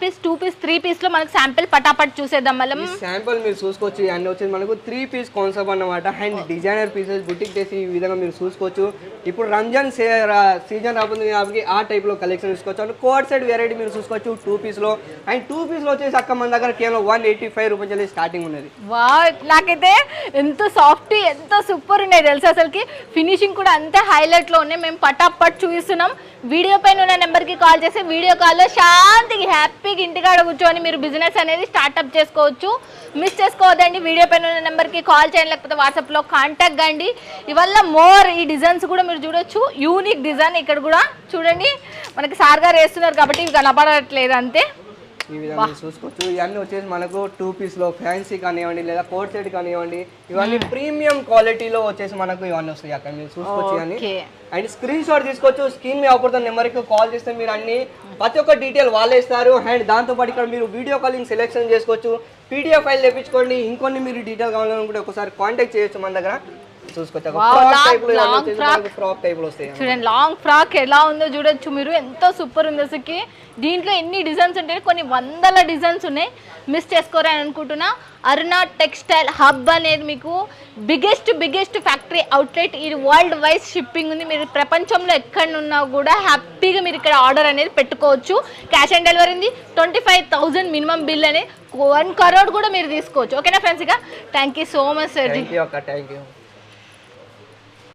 Piece 2 piece 3 piece లో మనకు sample పటాపట్ చూసేద్దాం మనం. శాంపిల్ మీరు చూసుకోవచ్చు, అన్ని వచ్చేసి మనకు 3 పీస్ కాన్సెప్ట్ అన్నమాట. అండ్ డిజైనర్ పీసెస్ బుటిక్ చేసి ఈ విధంగా మీరు చూసుకోవచ్చు. ఇప్పుడు రంజాన్ సీజన్ రాబోతుంది కాబట్టి ఆ టైప్ లో కలెక్షన్ చూసుకోవచ్చు. అండ్ కోడ్ సెట్ వెరైటీ మీరు చూసుకోవచ్చు 2 పీస్ లో. అండ్ 2 పీస్ లో వచ్చేసి అక్క మన దగ్గర కేవలం 185 రూపాయలు స్టార్టింగ్ ఉన్నది. వావ్, నాకైతే ఎంత సాఫ్ట్ ఎంత సూపర్ ఉన్నాయి తెలుసా, అసలుకి ఫినిషింగ్ కూడా అంతే హైలైట్ లో ఉన్నాయి. మేము పటాపట్ చూపిస్తున్నాం. వీడియో పైన ఉన్న నెంబర్కి కాల్ చేసి వీడియో కాల్లో శాంతిగా హ్యాపీగా ఇంటికాడ కూర్చొని మీరు బిజినెస్ అనేది స్టార్ట్అప్ చేసుకోవచ్చు. మిస్ చేసుకోవద్దండి. వీడియో పైన ఉన్న నెంబర్కి కాల్ చేయండి, లేకపోతే వాట్సాప్లో కాంటాక్ట్ కండి. ఇవల్ల మోర్ ఈ డిజైన్స్ కూడా మీరు చూడొచ్చు. యూనిక్ డిజైన్ ఇక్కడ కూడా చూడండి, మనకి సార్ గారు వేస్తున్నారు కాబట్టి ఇవి కనపడట్లేదు అంతే. ఈ విధంగా చూసుకోవచ్చు. ఇవన్నీ వచ్చేసి మనకు 2 పీస్ లో ఫ్యాన్సీ కానివ్వండి లేదా కోట్ సెట్ కానివ్వండి, ఇవన్నీ ప్రీమియం క్వాలిటీలో వచ్చేసి మనకు ఇవన్నీ వస్తాయి అక్కడ మీరు చూసుకోవచ్చు. ఇవన్నీ అండ్ స్క్రీన్ షాట్ తీసుకోవచ్చు. స్క్రీన్ మీద అవుతున్న నెంబర్కి కాల్ చేస్తే మీరు అన్ని ప్రతి ఒక్క డీటెయిల్ వాళ్ళే ఇస్తారు. అండ్ దాంతోపాటు ఇక్కడ మీరు వీడియో కాలింగ్ సెలెక్షన్ చేసుకోవచ్చు, పీడిఎఫ్ ఫైల్ తెప్పించుకోండి. ఇంకొన్ని మీరు డీటెయిల్ కావాలనుకుంటే ఒకసారి కాంటాక్ట్ చేయొచ్చు మన దగ్గర. చూడండి లాంగ్ ఫ్రాక్ ఎలా ఉందో చూడొచ్చు మీరు, ఎంతో సూపర్ ఉంది అసలుకి. దీంట్లో ఎన్ని డిజైన్స్ ఉంటాయి, కొన్ని వందల డిజైన్స్ ఉన్నాయి. మిస్ చేసుకోరని అనుకుంటున్నా. అరుణ టెక్స్టైల్ హబ్ అనేది మీకు బిగ్గెస్ట్ ఫ్యాక్టరీ అవుట్లెట్. ఇది వరల్డ్ వైజ్ షిప్పింగ్ ఉంది. మీరు ప్రపంచంలో ఎక్కడున్నా కూడా హ్యాపీగా మీరు ఇక్కడ ఆర్డర్ అనేది పెట్టుకోవచ్చు. క్యాష్ ఆన్ డెలివరీ ఉంది. 25,000 మినిమం బిల్ అనేది 1 crore కూడా మీరు తీసుకోవచ్చు. ఓకేనా ఫ్రెండ్స్? ఇక thank you so much sir. Thank you.